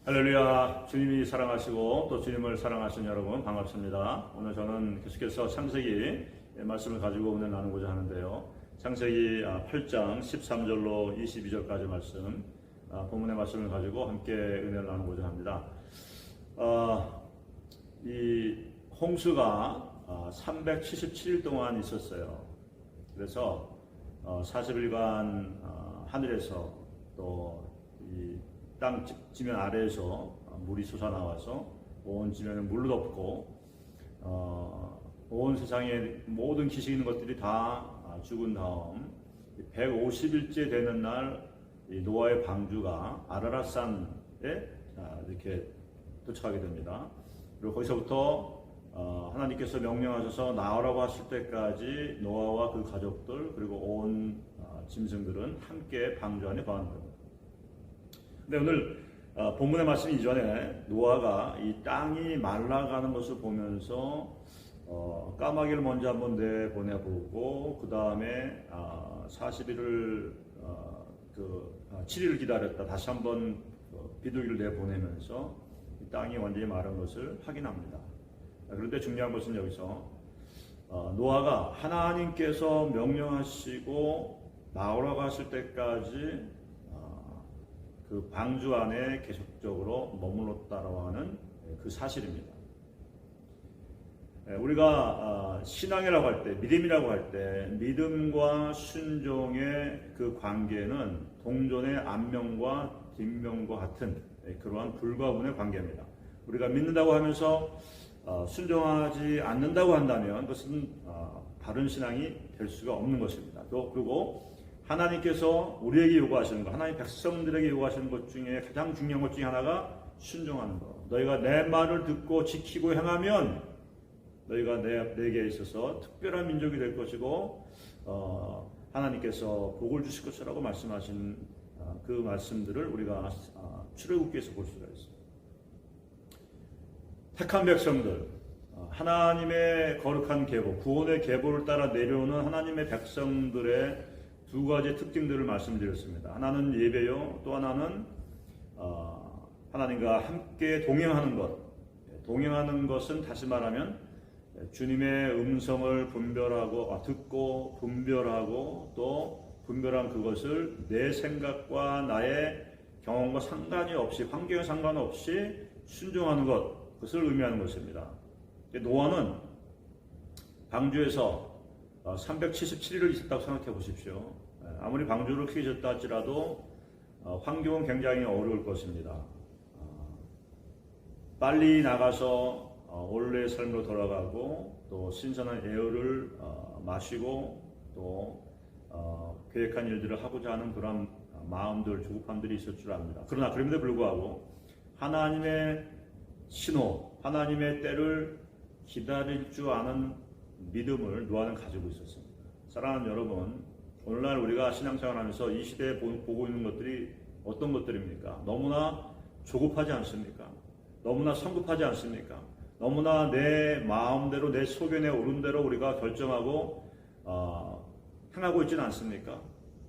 할렐루야. 주님이 사랑하시고 또 주님을 사랑하신 여러분 반갑습니다. 오늘 저는 계속해서 창세기 말씀을 가지고 오늘 나누고자 하는데요. 창세기 8장 13절로 22절까지 말씀, 본문의 말씀을 가지고 함께 은혜를 나누고자 합니다. 이 홍수가 377일 동안 있었어요. 그래서 40일간 하늘에서 또 이 땅 지면 아래에서 물이 솟아나와서 온 지면을 물로 덮고 온 세상에 모든 기식 있는 것들이 다 죽은 다음 150일째 되는 날 노아의 방주가 아라랏산에 이렇게 도착하게 됩니다. 그리고 거기서부터 하나님께서 명령하셔서 나오라고 하실 때까지 노아와 그 가족들 그리고 온 짐승들은 함께 방주 안에 거하는 겁니다. 근데 오늘 본문의 말씀 이전에 노아가 이 땅이 말라가는 것을 보면서 까마귀를 먼저 한번 내보내보고 그 다음에 40일을 7일을 기다렸다 다시 한번 비둘기를 내보내면서 이 땅이 완전히 마른 것을 확인합니다. 그런데 중요한 것은 여기서 노아가 하나님께서 명령하시고 나오라고 하실 때까지 그 방주 안에 계속적으로 머물렀다라고 하는 그 사실입니다. 우리가 신앙이라고 할 때, 믿음이라고 할 때 믿음과 순종의 그 관계는 동전의 앞면과 뒷면과 같은 그러한 불가분의 관계입니다. 우리가 믿는다고 하면서 순종하지 않는다고 한다면 그것은 바른 신앙이 될 수가 없는 것입니다. 그리고 하나님께서 우리에게 요구하시는 것, 하나님 백성들에게 요구하시는 것 중에 가장 중요한 것 중에 하나가 순종하는 것. 너희가 내 말을 듣고 지키고 행하면 너희가 내게 있어서 특별한 민족이 될 것이고 하나님께서 복을 주실 것이라고 말씀하신 그 말씀들을 우리가 출애굽기에서 볼 수가 있습니다. 택한 백성들, 하나님의 거룩한 계보, 구원의 계보를 따라 내려오는 하나님의 백성들의 두 가지 특징들을 말씀드렸습니다. 하나는 예배요, 또 하나는 하나님과 함께 동행하는 것. 동행하는 것은 다시 말하면 주님의 음성을 듣고 분별하고 또 분별한 그것을 내 생각과 나의 경험과 상관이 없이, 환경에 상관없이 순종하는 것, 그것을 의미하는 것입니다. 노아는 방주에서 377일을 있었다고 생각해 보십시오. 아무리 방주를 크게 졌다 할지라도 환경은 굉장히 어려울 것입니다. 빨리 나가서 원래의 삶으로 돌아가고 또 신선한 에어를 마시고 또 계획한 일들을 하고자 하는 그런 마음들, 조급함들이 있을 줄 압니다. 그러나 그럼에도 불구하고 하나님의 신호, 하나님의 때를 기다릴 줄 아는 믿음을 노아는 가지고 있었습니다. 사랑하는 여러분, 오늘날 우리가 신앙생활하면서 이 시대에 보고 있는 것들이 어떤 것들입니까? 너무나 조급하지 않습니까? 너무나 성급하지 않습니까? 너무나 내 마음대로 내 소견에 오른 대로 우리가 결정하고 행하고 있지는 않습니까?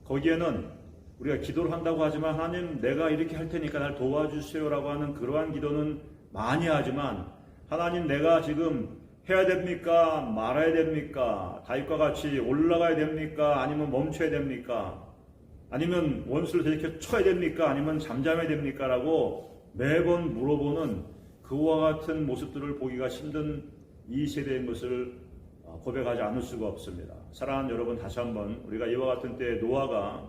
거기에는 우리가 기도를 한다고 하지만 하나님 내가 이렇게 할 테니까 날 도와주세요라고 하는 그러한 기도는 많이 하지만 하나님 내가 지금 해야 됩니까? 말아야 됩니까? 다윗과 같이 올라가야 됩니까? 아니면 멈춰야 됩니까? 아니면 원수를 들이켜 쳐야 됩니까? 아니면 잠잠해야 됩니까? 라고 매번 물어보는 그와 같은 모습들을 보기가 힘든 이 세대인 것을 고백하지 않을 수가 없습니다. 사랑하는 여러분, 다시 한번 우리가 이와 같은 때에 노아가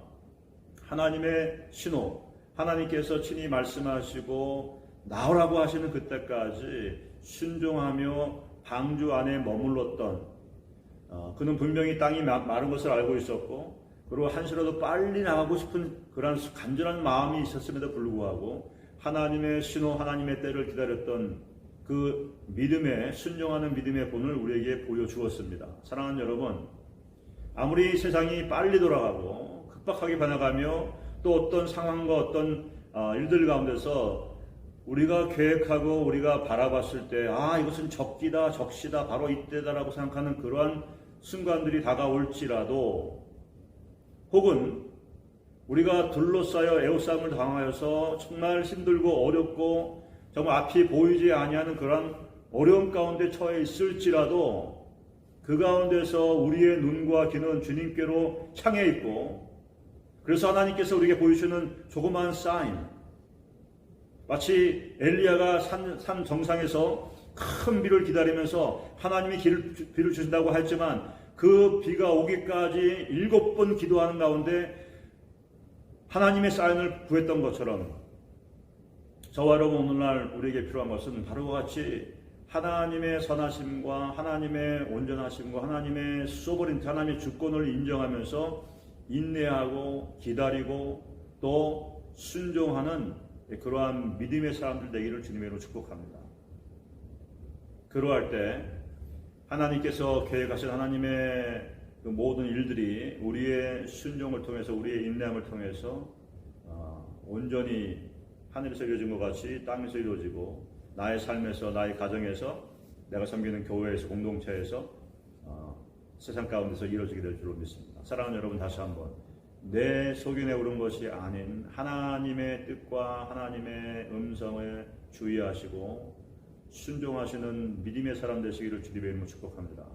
하나님의 신호, 하나님께서 친히 말씀하시고 나오라고 하시는 그때까지 순종하며 방주 안에 머물렀던 그는 분명히 땅이 마른 것을 알고 있었고 그리고 한시라도 빨리 나가고 싶은 그런 간절한 마음이 있었음에도 불구하고 하나님의 신호, 하나님의 때를 기다렸던 그 믿음의 순종하는 믿음의 본을 우리에게 보여주었습니다. 사랑하는 여러분, 아무리 세상이 빨리 돌아가고 급박하게 변해가며 또 어떤 상황과 어떤 일들 가운데서 우리가 계획하고 우리가 바라봤을 때 이것은 적기다, 적시다, 바로 이때다라고 생각하는 그러한 순간들이 다가올지라도 혹은 우리가 둘러싸여 애워싸움을 당하여서 정말 힘들고 어렵고 정말 앞이 보이지 아니하는 그런 어려움 가운데 처해 있을지라도 그 가운데서 우리의 눈과 귀는 주님께로 향해 있고, 그래서 하나님께서 우리에게 보여주시는 조그마한 사인, 마치 엘리야가 산 정상에서 큰 비를 기다리면서 하나님이 비를 주신다고 했지만 그 비가 오기까지 7번 기도하는 가운데 하나님의 사인을 구했던 것처럼, 저와 여러분 오늘날 우리에게 필요한 것은 바로 같이 하나님의 선하심과 하나님의 온전하심과 하나님의 소버린티, 하나님의 주권을 인정하면서 인내하고 기다리고 또 순종하는 그러한 믿음의 사람들 되기를 주님의 이름으로 축복합니다. 그러할 때 하나님께서 계획하신 하나님의 그 모든 일들이 우리의 순종을 통해서, 우리의 인내함을 통해서 온전히 하늘에서 이루어진 것 같이 땅에서 이루어지고, 나의 삶에서, 나의 가정에서, 내가 섬기는 교회에서, 공동체에서, 세상 가운데서 이루어지게 될 줄로 믿습니다. 사랑하는 여러분, 다시 한번 내 속인에 오른 것이 아닌 하나님의 뜻과 하나님의 음성에 주의하시고 순종하시는 믿음의 사람 되시기를 주님의 이름으로 축복합니다.